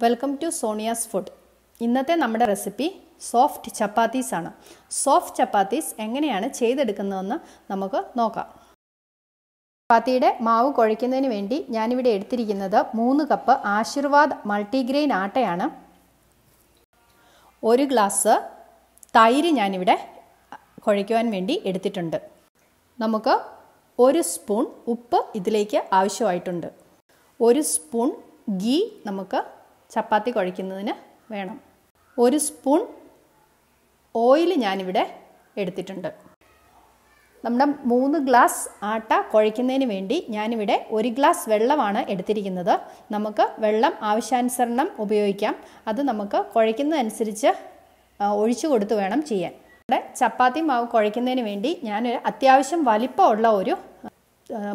Welcome to Sonia's food. ഇന്നത്തെ നമ്മുടെ recipe soft chapatis ആണ്. സോഫ്റ്റ് ചപ്പാത്തീസ് എങ്ങനെയാണ് ചെയ്തെടുക്കുന്നതെന്ന് നമുക്ക് നോക്കാം. ചപ്പാത്തിയുടെ മാവ് കുഴയ്ക്കുന്നതിന് വേണ്ടി ഞാനിവിടെ എടുത്തിരിക്കുന്നത് 3 കപ്പ് ആശീർവാദ് മൾട്ടിഗ്രെയിൻ ആട്ടയാണ്. 1 ഗ്ലാസ് തൈര് ഞാനിവിടെ കുഴയ്ക്കുവാൻ വേണ്ടി എടുത്തിട്ടുണ്ട്. നമുക്ക് 1 സ്പൂൺ ഉപ്പ് ഇതിലേക്ക് ആവശ്യമായിട്ടുണ്ട്. 1 സ്പൂൺ ഗീ നമുക്ക് ചപ്പാത്തി കുഴയ്ക്കുന്നതിന് വേണം. 1 സ്പൂൺ ഓയിൽ ഞാനിവിടെ എടുത്തിട്ടുണ്ട്. നമ്മുടെ 3 ഗ്ലാസ് ആട്ട കുഴയ്ക്കുന്നതിന് വേണ്ടി ഞാനിവിടെ 1 ഗ്ലാസ് വെള്ളമാണ് എടുത്തിരിക്കുന്നത്. നമുക്ക് വെള്ളം ആവശ്യാനുസരണം ഉപയോഗിക്കാം. അത് നമുക്ക് കുഴയ്ക്കുന്നതനുസരിച്ച് ഒഴിച്ചു കൊടുത്ത് വേണം ചെയ്യാൻ. ഇവിടെ ചപ്പാത്തി മാവ് കുഴയ്ക്കുന്നതിന് വേണ്ടി ഞാനൊരു അത്യാവശ്യം വലിപ്പമുള്ള ഒരു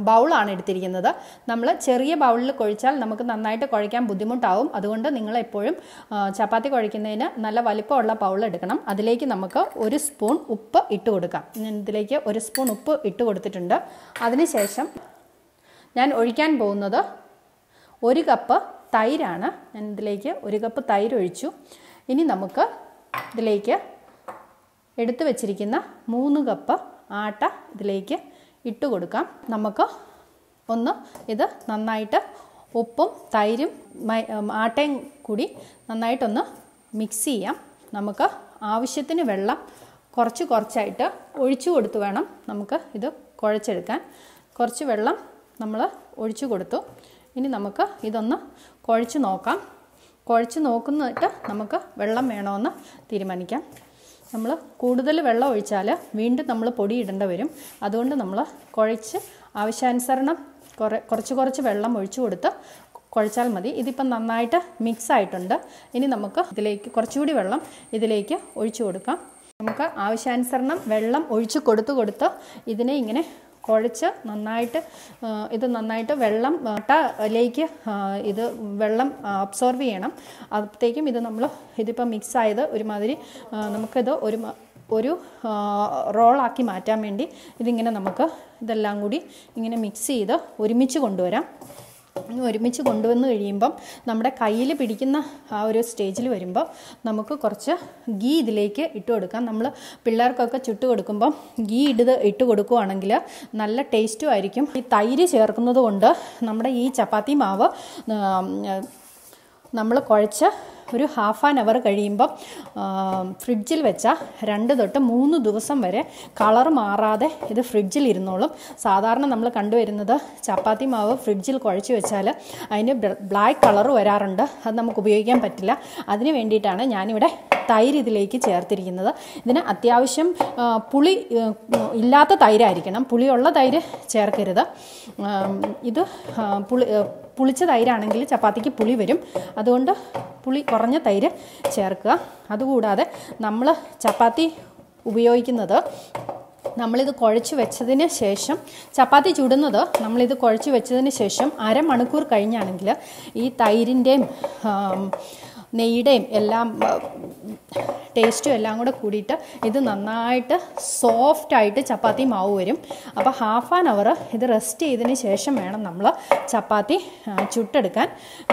ബൗളാണ് എടുത്തിരിക്കുന്നത്. നമ്മൾ ചെറിയ ബൗളിൽ കുഴച്ചാൽ നമുക്ക് നന്നായിട്ട് കുഴയ്ക്കാൻ ബുദ്ധിമുട്ടാവും. അതുകൊണ്ട് നിങ്ങളെപ്പോഴും ചപ്പാത്തി കുഴയ്ക്കുന്നതിന് നല്ല വലിപ്പമുള്ള ബൗൾ എടുക്കണം. അതിലേക്ക് നമുക്ക് 1 സ്പൂൺ ഉപ്പ് ഇട്ട് കൊടുക്കാം. ഇതിലേക്ക് 1 സ്പൂൺ ഉപ്പ് ഇട്ട് കൊടുത്തിട്ടുണ്ട്. അതിനുശേഷം ഞാൻ ഒഴിക്കാൻ പോകുന്നത് 1 കപ്പ് തൈരാണ്. ഞാൻ ഇതിലേക്ക് 1 കപ്പ് തൈര് ഒഴിച്ചു. ഇനി നമുക്ക് ഇതിലേക്ക് എടുത്തു വച്ചിരിക്കുന്ന 3 കപ്പ് ആട്ട ഇതിലേക്ക് ഇട്ട് കൊടുക്കാം. നമുക്ക് ഒന്ന് ഇത് നന്നായിട്ട് ഉപ്പും തൈരും ആട്ടയും കൂടി നന്നായിട്ടൊന്ന് മിക്സ് ചെയ്യാം. നമുക്ക് ആവശ്യത്തിന് വെള്ളം കുറച്ചായിട്ട് ഒഴിച്ചു കൊടുത്ത് വേണം നമുക്ക് ഇത് കുഴച്ചെടുക്കാൻ. കുറച്ച് വെള്ളം നമ്മൾ ഒഴിച്ചു കൊടുത്തു. ഇനി നമുക്ക് ഇതൊന്ന് കുഴച്ച് നോക്കാം. കുഴച്ച് നോക്കുന്നിട്ട് നമുക്ക് വെള്ളം വേണമെന്ന് തീരുമാനിക്കാം. നമ്മൾ കൂടുതൽ വെള്ളം ഒഴിച്ചാൽ വീണ്ടും നമ്മൾ പൊടി ഇടേണ്ടി വരും. അതുകൊണ്ട് നമ്മൾ കുഴച്ച് ആവശ്യാനുസരണം കുറച്ച് വെള്ളം ഒഴിച്ചു കൊടുത്ത് കുഴച്ചാൽ മതി. ഇതിപ്പം നന്നായിട്ട് മിക്സ് ആയിട്ടുണ്ട്. ഇനി നമുക്ക് ഇതിലേക്ക് കുറച്ചുകൂടി വെള്ളം ഇതിലേക്ക് ഒഴിച്ചു കൊടുക്കാം. നമുക്ക് ആവശ്യാനുസരണം വെള്ളം ഒഴിച്ച് കൊടുത്ത് ഇതിനെ ഇങ്ങനെ കുഴച്ച് നന്നായിട്ട് വെള്ളം ആട്ടയിലേക്ക് ഇത് വെള്ളം അബ്സോർവ് ചെയ്യണം. അപ്പോഴത്തേക്കും ഇതിപ്പോൾ മിക്സ് ആയത് ഒരുമാതിരി നമുക്കിത് ഒരു റോളാക്കി മാറ്റാൻ വേണ്ടി ഇതിങ്ങനെ നമുക്ക് ഇതെല്ലാം കൂടി ഇങ്ങനെ മിക്സ് ചെയ്ത് ഒരുമിച്ച് കൊണ്ടുവരാം. ഒരുമിച്ച് കൊണ്ടുവന്ന് കഴിയുമ്പം നമ്മുടെ കയ്യിൽ പിടിക്കുന്ന ആ ഒരു സ്റ്റേജിൽ വരുമ്പോൾ നമുക്ക് കുറച്ച് ഗീ ഇതിലേക്ക് ഇട്ട് കൊടുക്കാം. നമ്മൾ പിള്ളേർക്കൊക്കെ ചുട്ട് കൊടുക്കുമ്പം ഗീ ഇട്ട് കൊടുക്കുകയാണെങ്കിൽ നല്ല ടേസ്റ്റും ആയിരിക്കും. ഈ തൈര് ചേർക്കുന്നത് കൊണ്ട് നമ്മുടെ ഈ ചപ്പാത്തി മാവ് നമ്മൾ കുഴച്ച് ഒരു ½ ആൻ അവർ കഴിയുമ്പം ഫ്രിഡ്ജിൽ വെച്ചാൽ 2 തൊട്ട് 3 ദിവസം വരെ കളർ മാറാതെ ഇത് ഫ്രിഡ്ജിൽ ഇരുന്നോളും. സാധാരണ നമ്മൾ കണ്ടുവരുന്നത് ചപ്പാത്തി മാവ് ഫ്രിഡ്ജിൽ കുഴച്ച് വെച്ചാൽ അതിന് ബ്ലാക്ക് കളർ വരാറുണ്ട്. അത് നമുക്ക് ഉപയോഗിക്കാൻ പറ്റില്ല. അതിന് വേണ്ടിയിട്ടാണ് ഞാനിവിടെ തൈര് ഇതിലേക്ക് ചേർത്തിരിക്കുന്നത്. ഇതിന് അത്യാവശ്യം പുളി ഇല്ലാത്ത തൈരായിരിക്കണം. പുളിയുള്ള തൈര് ചേർക്കരുത്. ഇത് പുളിച്ച തൈരാണെങ്കിൽ ചപ്പാത്തിക്ക് പുളി വരും. അതുകൊണ്ട് പുളി കുറഞ്ഞ തൈര് ചേർക്കുക. അതുകൂടാതെ നമ്മൾ ചപ്പാത്തി ഉപയോഗിക്കുന്നത് നമ്മളിത് കുഴച്ച് വെച്ചതിന് ശേഷം ചപ്പാത്തി ചുടുന്നത് നമ്മളിത് കുഴച്ച് വെച്ചതിന് ശേഷം അരമണിക്കൂർ കഴിഞ്ഞാണെങ്കിൽ ഈ തൈരിൻ്റെയും നെയ്യുടെയും എല്ലാം ടേസ്റ്റും എല്ലാം കൂടെ കൂടിയിട്ട് ഇത് നന്നായിട്ട് സോഫ്റ്റായിട്ട് ചപ്പാത്തി മാവ് വരും. അപ്പോൾ ½ ആൻ അവർ ഇത് റെസ്റ്റ് ചെയ്തതിന് ശേഷം വേണം നമ്മൾ ചപ്പാത്തി ചുട്ടെടുക്കാൻ.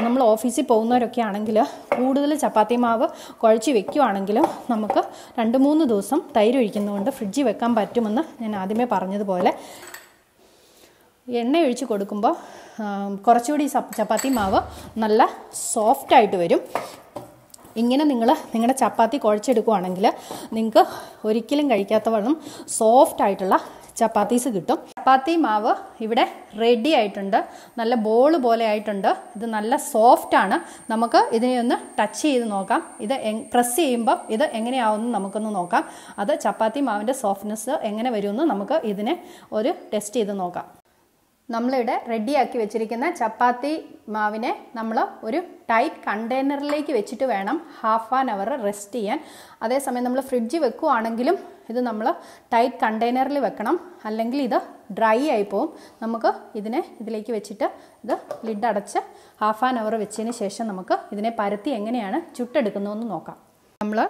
നമ്മൾ ഓഫീസിൽ പോകുന്നവരൊക്കെ ആണെങ്കിൽ കൂടുതൽ ചപ്പാത്തി മാവ് കുഴച്ച് വെക്കുകയാണെങ്കിലും നമുക്ക് 2-3 ദിവസം തൈര് ഒഴിക്കുന്നതുകൊണ്ട് ഫ്രിഡ്ജിൽ വെക്കാൻ പറ്റുമെന്ന് ഞാൻ ആദ്യമേ പറഞ്ഞതുപോലെ എണ്ണ ഒഴിച്ച് കൊടുക്കുമ്പോൾ കുറച്ചുകൂടി ചപ്പാത്തി മാവ് നല്ല സോഫ്റ്റായിട്ട് വരും. ഇങ്ങനെ നിങ്ങളുടെ ചപ്പാത്തി കുഴച്ചെടുക്കുകയാണെങ്കിൽ നിങ്ങൾക്ക് ഒരിക്കലും കഴിക്കാത്തവണ്ണം സോഫ്റ്റായിട്ടുള്ള ചപ്പാത്തീസ് കിട്ടും. ചപ്പാത്തി മാവ് ഇവിടെ റെഡി ആയിട്ടുണ്ട്. നല്ല ബോൾ പോലെ ആയിട്ടുണ്ട്. ഇത് നല്ല സോഫ്റ്റാണ്. നമുക്ക് ഇതിനെ ഒന്ന് ടച്ച് ചെയ്ത് നോക്കാം. ഇത് പ്രസ് ചെയ്യുമ്പോൾ ഇത് എങ്ങനെയാവുമെന്ന് നമുക്കൊന്ന് നോക്കാം. അത് ചപ്പാത്തി മാവിൻ്റെ സോഫ്റ്റ്നെസ് എങ്ങനെ വരുമെന്ന് നമുക്ക് ഇതിനെ ഒരു ടെസ്റ്റ് ചെയ്ത് നോക്കാം. നമ്മളിവിടെ റെഡിയാക്കി വെച്ചിരിക്കുന്ന ചപ്പാത്തി മാവിനെ നമ്മൾ ഒരു ടൈറ്റ് കണ്ടെയ്നറിലേക്ക് വെച്ചിട്ട് വേണം ½ ആൻ അവർ റെസ്റ്റ് ചെയ്യാൻ. അതേസമയം നമ്മൾ ഫ്രിഡ്ജിൽ വെക്കുകയാണെങ്കിലും ഇത് നമ്മൾ ടൈറ്റ് കണ്ടെയ്നറിൽ വെക്കണം. അല്ലെങ്കിൽ ഇത് ഡ്രൈ ആയി പോവും. നമുക്ക് ഇതിലേക്ക് വെച്ചിട്ട് ഇത് ലിഡ് അടച്ച് ½ ആൻ അവർ വെച്ചതിന് ശേഷം നമുക്ക് ഇതിനെ പരത്തി എങ്ങനെയാണ് ചുട്ടെടുക്കുന്നതെന്ന് നോക്കാം. നമ്മൾ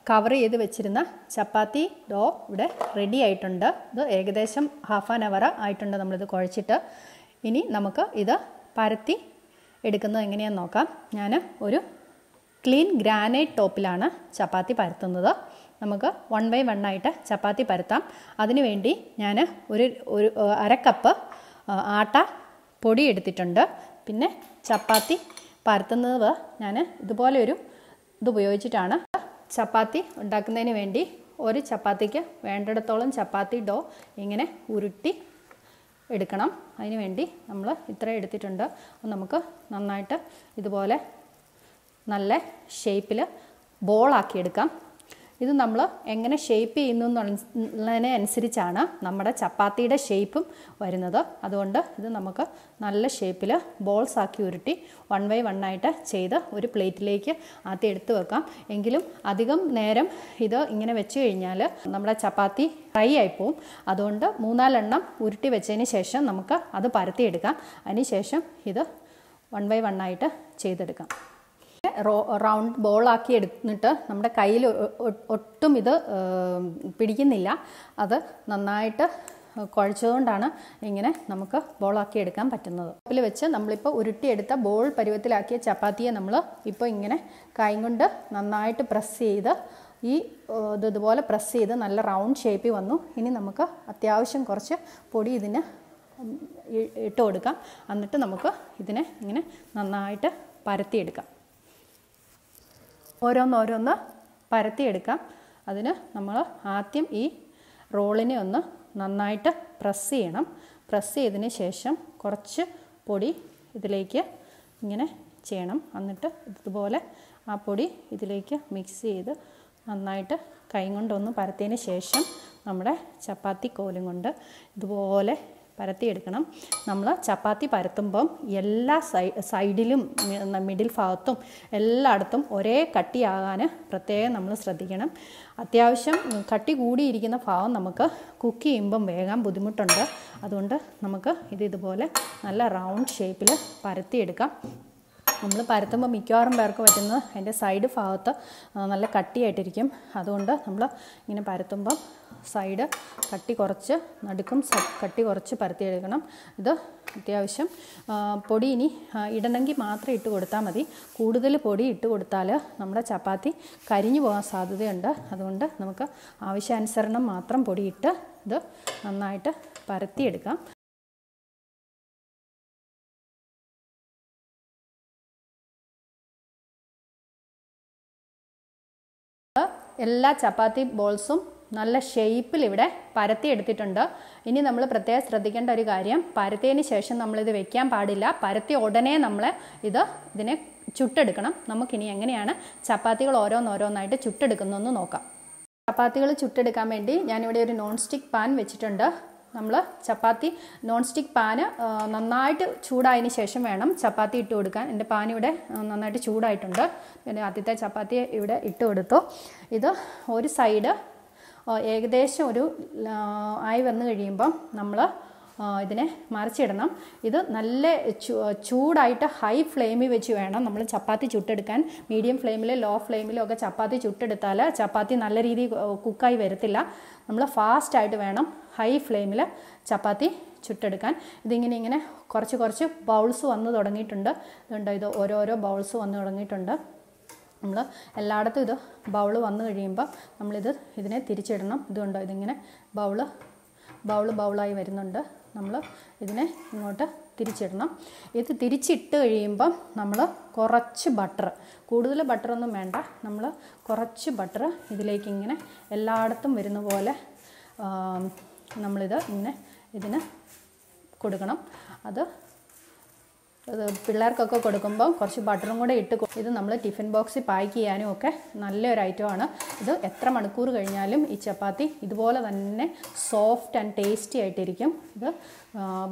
കവർ ചെയ്ത് വെച്ചിരുന്ന ചപ്പാത്തി ഡോ ഇവിടെ റെഡി ആയിട്ടുണ്ട്. ഇത് ഏകദേശം ½ ആൻ അവർ ആയിട്ടുണ്ട് നമ്മളിത് കുഴച്ചിട്ട്. ഇനി നമുക്ക് ഇത് പരത്തി എടുക്കുന്നത് എങ്ങനെയാണെന്ന് നോക്കാം. ഞാൻ ഒരു ക്ലീൻ ഗ്രാനൈറ്റ് ടോപ്പിലാണ് ചപ്പാത്തി പരത്തുന്നത്. നമുക്ക് 1 by 1 ആയിട്ട് ചപ്പാത്തി പരത്താം. അതിനുവേണ്ടി ഞാൻ ഒരു അര കപ്പ് ആട്ട പൊടി എടുത്തിട്ടുണ്ട്. പിന്നെ ചപ്പാത്തി പരത്തുന്നത് ഞാൻ ഇതുപോലെ ഇത് ഉപയോഗിച്ചിട്ടാണ്. ചപ്പാത്തി ഉണ്ടാക്കുന്നതിന് വേണ്ടി ഒരു ചപ്പാത്തിക്ക് വേണ്ടിടത്തോളം ചപ്പാത്തി ഡോ ഇങ്ങനെ ഉരുട്ടി എടുക്കണം. അതിന് വേണ്ടി നമ്മൾ ഇത്ര എടുത്തിട്ടുണ്ട്. നമുക്ക് നന്നായിട്ട് ഇതുപോലെ നല്ല ഷേപ്പിൽ ബോളാക്കിയെടുക്കാം. ഇത് നമ്മൾ എങ്ങനെ ഷേപ്പ് ചെയ്യുന്നു എന്നുള്ളതിനെ അനുസരിച്ചാണ് നമ്മുടെ ചപ്പാത്തിയുടെ ഷേപ്പും വരുന്നത്. അതുകൊണ്ട് ഇത് നമുക്ക് നല്ല ഷേപ്പിൽ ബോൾസ് ആക്കി ഉരുട്ടി 1 by 1 ആയിട്ട് ചെയ്ത് ഒരു പ്ലേറ്റിലേക്ക് ആദ്യം എടുത്ത് വെക്കാം. എങ്കിലും അധികം നേരം ഇത് ഇങ്ങനെ വെച്ച് കഴിഞ്ഞാൽ നമ്മുടെ ചപ്പാത്തി ഫ്രൈ ആയിപ്പോവും. അതുകൊണ്ട് 3-4 എണ്ണം ഉരുട്ടി വെച്ചതിന് ശേഷം നമുക്ക് അത് പരത്തിയെടുക്കാം. അതിന് ശേഷം ഇത് 1 by 1 ആയിട്ട് ചെയ്തെടുക്കാം. റൗണ്ട് ബോളാക്കി എടുത്തിട്ട് നമ്മുടെ കയ്യിൽ ഒട്ടും ഇത് പിടിക്കുന്നില്ല. അത് നന്നായിട്ട് കുഴച്ചുകൊണ്ടാണ് ഇങ്ങനെ നമുക്ക് ബോളാക്കി എടുക്കാൻ പറ്റുന്നത്. അതിൽ വെച്ച് നമ്മളിപ്പോൾ ഉരുട്ടിയെടുത്ത ബോൾ പരുവത്തിലാക്കിയ ചപ്പാത്തിയെ നമ്മൾ ഇപ്പോൾ ഇങ്ങനെ കൈ കൊണ്ട് നന്നായിട്ട് പ്രസ് ചെയ്ത് ഇതുപോലെ പ്രസ് ചെയ്ത് നല്ല റൗണ്ട് ഷേപ്പിൽ വന്നു. ഇനി നമുക്ക് അത്യാവശ്യം കുറച്ച് പൊടി ഇതിന് ഇട്ട് കൊടുക്കാം. എന്നിട്ട് നമുക്ക് ഇതിനെ ഇങ്ങനെ നന്നായിട്ട് പരത്തിയെടുക്കാം. ഓരോന്നോരോന്ന് പരത്തിയെടുക്കാം. അതിന് നമ്മൾ ആദ്യം ഈ റോളിനെ ഒന്ന് നന്നായിട്ട് പ്രസ് ചെയ്യണം. പ്രസ് ചെയ്തതിന് ശേഷം കുറച്ച് പൊടി ഇതിലേക്ക് ഇങ്ങനെ ചെയ്യണം. എന്നിട്ട് ഇതുപോലെ ആ പൊടി ഇതിലേക്ക് മിക്സ് ചെയ്ത് നന്നായിട്ട് കൈ കൊണ്ടൊന്ന് പരത്തിയതിന് ശേഷം നമ്മുടെ ചപ്പാത്തി കോലും കൊണ്ട് ഇതുപോലെ പരത്തിയെടുക്കണം. നമ്മൾ ചപ്പാത്തി പരത്തുമ്പം എല്ലാ സൈഡിലും മിഡിൽ ഭാഗത്തും എല്ലായിടത്തും ഒരേ കട്ടിയാകാൻ പ്രത്യേകം നമ്മൾ ശ്രദ്ധിക്കണം. അത്യാവശ്യം കട്ടി കൂടിയിരിക്കുന്ന ഭാഗം നമുക്ക് കുക്ക് ചെയ്യുമ്പം വേഗം ബുദ്ധിമുട്ടുണ്ട്. അതുകൊണ്ട് നമുക്ക് ഇതുപോലെ നല്ല റൗണ്ട് ഷേപ്പിൽ പരത്തിയെടുക്കാം. നമ്മൾ പരത്തുമ്പോൾ മിക്കവാറും പേർക്ക് പറ്റുന്നത് അതിൻ്റെ സൈഡ് ഭാഗത്ത് നല്ല കട്ടിയായിട്ടിരിക്കും. അതുകൊണ്ട് നമ്മൾ ഇങ്ങനെ പരത്തുമ്പം സൈഡ് കട്ടി കുറച്ച് നടുക്കും കട്ടി കുറച്ച് പരത്തിയെടുക്കണം. ഇത് അത്യാവശ്യം പൊടി ഇനി ഇടണമെങ്കിൽ മാത്രം ഇട്ട് കൊടുത്താൽ മതി. കൂടുതൽ പൊടി ഇട്ട് കൊടുത്താൽ നമ്മുടെ ചപ്പാത്തി കരിഞ്ഞു പോകാൻ സാധ്യതയുണ്ട്. അതുകൊണ്ട് നമുക്ക് ആവശ്യാനുസരണം മാത്രം പൊടിയിട്ട് ഇത് നന്നായിട്ട് പരത്തിയെടുക്കാം. എല്ലാ ചപ്പാത്തി ബോൾസും നല്ല ഷേപ്പിൽ ഇവിടെ പരത്തിയെടുത്തിട്ടുണ്ട്. ഇനി നമ്മൾ പ്രത്യേകം ശ്രദ്ധിക്കേണ്ട ഒരു കാര്യം, പരത്തിയതിന് ശേഷം നമ്മളിത് വെക്കാൻ പാടില്ല. പരത്തിയ ഉടനെ നമ്മൾ ഇതിനെ ചുട്ടെടുക്കണം. നമുക്കിനി എങ്ങനെയാണ് ചപ്പാത്തികൾ ഓരോന്നോരോന്നായിട്ട് ചുട്ടെടുക്കുന്നതെന്ന് നോക്കാം. ചപ്പാത്തികൾ ചുട്ടെടുക്കാൻ വേണ്ടി ഞാനിവിടെ ഒരു നോൺ സ്റ്റിക്ക് പാൻ വെച്ചിട്ടുണ്ട്. നമ്മൾ ചപ്പാത്തി നോൺ സ്റ്റിക്ക് പാന് നന്നായിട്ട് ചൂടായതിന് ശേഷം വേണം ചപ്പാത്തി ഇട്ട് കൊടുക്കാൻ. എൻ്റെ പാൻ ഇവിടെ നന്നായിട്ട് ചൂടായിട്ടുണ്ട്. പിന്നെ ആദ്യത്തെ ചപ്പാത്തി ഇവിടെ ഇട്ട് കൊടുത്തു. ഇത് ഒരു സൈഡ് ഏകദേശം ആയി വന്നു കഴിയുമ്പം നമ്മൾ ഇതിനെ മറിച്ചിടണം. ഇത് നല്ല ചൂടായിട്ട് ഹൈ ഫ്ലെയിമിൽ വെച്ച് വേണം നമ്മൾ ചപ്പാത്തി ചുട്ടെടുക്കാൻ. മീഡിയം ഫ്ലെയിമിൽ ലോ ഫ്ലെയിമിലും ഒക്കെ ചപ്പാത്തി ചുട്ടെടുത്താൽ ചപ്പാത്തി നല്ല രീതിയിൽ കുക്കായി വരത്തില്ല. നമ്മൾ ഫാസ്റ്റായിട്ട് വേണം ഹൈ ഫ്ലെയിമിൽ ചപ്പാത്തി ചുട്ടെടുക്കാൻ. ഇങ്ങനെ കുറച്ച് ബൗൾസ് വന്ന് തുടങ്ങിയിട്ടുണ്ട്. ഇതുണ്ട്, ഇത് ഓരോരോ ബൗൾസ് വന്ന് തുടങ്ങിയിട്ടുണ്ട്. നമ്മൾ എല്ലായിടത്തും ഇത് ബൗൾ വന്നു കഴിയുമ്പോൾ ഇതിനെ തിരിച്ചിടണം. ഇതുണ്ടോ, ഇതിങ്ങനെ ബൗളായി വരുന്നുണ്ട്. നമ്മൾ ഇതിനെ ഇങ്ങോട്ട് തിരിച്ചിടണം. ഇത് തിരിച്ചിട്ട് കഴിയുമ്പം നമ്മൾ കുറച്ച് ബട്ടർ, കൂടുതൽ ബട്ടറൊന്നും വേണ്ട, നമ്മൾ കുറച്ച് ബട്ടർ ഇതിലേക്ക് ഇങ്ങനെ എല്ലായിടത്തും വരുന്ന പോലെ ഇതിന് കൊടുക്കണം. അത് പിള്ളേർക്കൊക്കെ കൊടുക്കുമ്പോൾ കുറച്ച് ബട്ടറും കൂടെ ഇട്ട് ഇത് നമ്മൾ ടിഫിൻ ബോക്സിൽ പാക്ക് ചെയ്യാനും ഒക്കെ നല്ലൊരു ഐറ്റമാണ്. ഇത് എത്ര മണിക്കൂർ കഴിഞ്ഞാലും ഈ ചപ്പാത്തി ഇതുപോലെ തന്നെ സോഫ്റ്റ് ആൻഡ് ടേസ്റ്റി ആയിട്ടിരിക്കും. ഇത്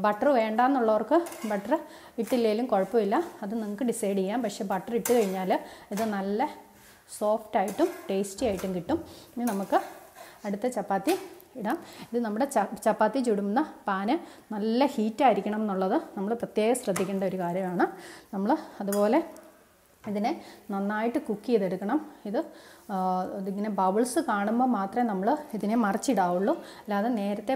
ബട്ടർ വേണ്ടാന്നുള്ളവർക്ക് ബട്ടർ ഇട്ടില്ലെങ്കിലും കുഴപ്പമില്ല, അത് നിങ്ങൾക്ക് ഡിസൈഡ് ചെയ്യാം. പക്ഷേ ബട്ടർ ഇട്ട് കഴിഞ്ഞാൽ ഇത് നല്ല സോഫ്റ്റായിട്ടും ടേസ്റ്റി ആയിട്ടും കിട്ടും. ഇനി നമുക്ക് അടുത്ത ചപ്പാത്തി ഇടാം. ഇത് നമ്മുടെ ചപ്പാത്തി ചുടുന്ന പാന് നല്ല ഹീറ്റായിരിക്കണം എന്നുള്ളത് നമ്മൾ പ്രത്യേകം ശ്രദ്ധിക്കേണ്ട ഒരു കാര്യമാണ്. നമ്മൾ അതുപോലെ ഇതിനെ നന്നായിട്ട് കുക്ക് ചെയ്തെടുക്കണം. ഇതിങ്ങനെ ബബിൾസ് കാണുമ്പോൾ മാത്രമേ നമ്മൾ ഇതിനെ മറിച്ചിടാവുള്ളൂ. അല്ലാതെ നേരത്തെ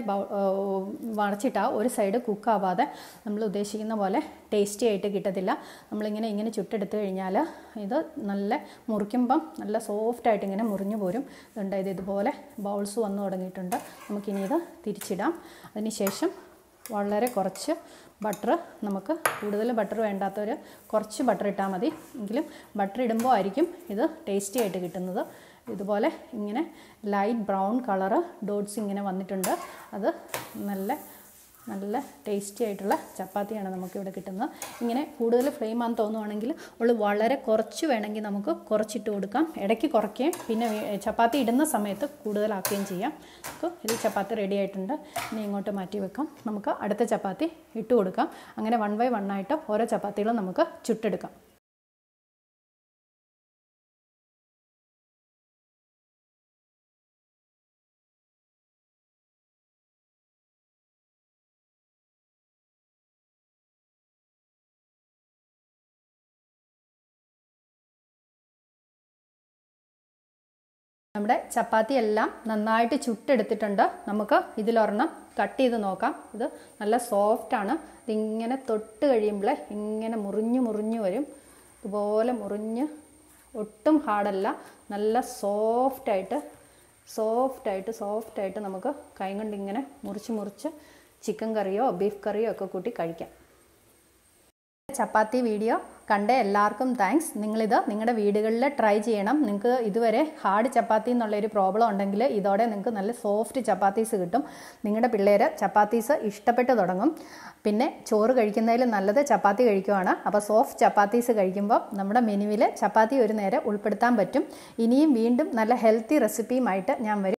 മറിച്ചിട്ടാൽ ഒരു സൈഡ് കുക്കാവാതെ നമ്മൾ ഉദ്ദേശിക്കുന്ന പോലെ ടേസ്റ്റി ആയിട്ട് കിട്ടത്തില്ല. നമ്മളിങ്ങനെ ചുട്ടെടുത്ത് കഴിഞ്ഞാൽ ഇത് നല്ല മുറിക്കുമ്പം നല്ല സോഫ്റ്റായിട്ട് ഇങ്ങനെ മുറിഞ്ഞു പോരും. ഇതുണ്ട്, ഇതുപോലെ ബൗൾസ് വന്നു തുടങ്ങിയിട്ടുണ്ട്. നമുക്കിനി ഇത് തിരിച്ചിടാം. അതിനുശേഷം വളരെ കുറച്ച് ബട്ടർ, നമുക്ക് കൂടുതൽ ബട്ടർ വേണ്ടാത്തവർ കുറച്ച് ബട്ടർ ഇട്ടാൽ മതി. എങ്കിലും ബട്ടർ ഇടുമ്പോൾ ആയിരിക്കും ഇത് ടേസ്റ്റി ആയിട്ട് കിട്ടുന്നത്. ഇതുപോലെ ഇങ്ങനെ ലൈറ്റ് ബ്രൗൺ കളറ് ഡോട്ട്സ് ഇങ്ങനെ വന്നിട്ടുണ്ട്. അത് നല്ല ടേസ്റ്റി ആയിട്ടുള്ള ചപ്പാത്തിയാണ് നമുക്കിവിടെ കിട്ടുന്നത്. ഇങ്ങനെ കൂടുതൽ ഫ്ലെയിം ആണെന്ന് തോന്നുവാണെങ്കിൽ വളരെ കുറച്ച് വേണമെങ്കിൽ നമുക്ക് കുറച്ചിട്ട് കൊടുക്കാം. ഇടയ്ക്ക് കുറയ്ക്കുകയും പിന്നെ ചപ്പാത്തി ഇടുന്ന സമയത്ത് കൂടുതലാക്കുകയും ചെയ്യാം. അപ്പോൾ ഇത് ചപ്പാത്തി റെഡി ആയിട്ടുണ്ട്. ഇനി ഇങ്ങോട്ട് മാറ്റി വെക്കാം. നമുക്ക് അടുത്ത ചപ്പാത്തി ഇട്ട് കൊടുക്കാം. അങ്ങനെ 1 by 1 ആയിട്ട് ഓരോ ചപ്പാത്തികളും നമുക്ക് ചുട്ടെടുക്കാം. നമ്മുടെ ചപ്പാത്തി എല്ലാം നന്നായിട്ട് ചുട്ടെടുത്തിട്ടുണ്ട്. നമുക്ക് ഇതിലൊരെണ്ണം കട്ട് ചെയ്ത് നോക്കാം. ഇത് നല്ല സോഫ്റ്റാണ്. ഇതിങ്ങനെ തൊട്ട് കഴിയുമ്പോൾ ഇങ്ങനെ മുറിഞ്ഞു വരും. ഇതുപോലെ മുറിഞ്ഞ്, ഒട്ടും ഹാർഡല്ല, നല്ല സോഫ്റ്റായിട്ട് നമുക്ക് കൈ കൊണ്ട് ഇങ്ങനെ മുറിച്ച് ചിക്കൻ കറിയോ ബീഫ് കറിയോ ഒക്കെ കൂട്ടി കഴിക്കാം. ചപ്പാത്തി വീഡിയോ കണ്ട എല്ലാവർക്കും താങ്ക്സ്. നിങ്ങളിത് നിങ്ങളുടെ വീടുകളിൽ ട്രൈ ചെയ്യണം. നിങ്ങൾക്ക് ഇതുവരെ ഹാർഡ് ചപ്പാത്തി എന്നുള്ളൊരു പ്രോബ്ലം ഉണ്ടെങ്കിൽ ഇതോടെ നിങ്ങൾക്ക് നല്ല സോഫ്റ്റ് ചപ്പാത്തീസ് കിട്ടും. നിങ്ങളുടെ പിള്ളേർ ചപ്പാത്തീസ് ഇഷ്ടപ്പെട്ട് തുടങ്ങും. പിന്നെ ചോറ് കഴിക്കുന്നതിൽ നല്ലത് ചപ്പാത്തി കഴിക്കുവാണ്. അപ്പോൾ സോഫ്റ്റ് ചപ്പാത്തീസ് കഴിക്കുമ്പോൾ നമ്മുടെ മെനുവിൽ ചപ്പാത്തി ഒരു നേരം ഉൾപ്പെടുത്താൻ പറ്റും. ഇനിയും വീണ്ടും നല്ല ഹെൽത്തി റെസിപ്പിയുമായിട്ട് ഞാൻ വരും.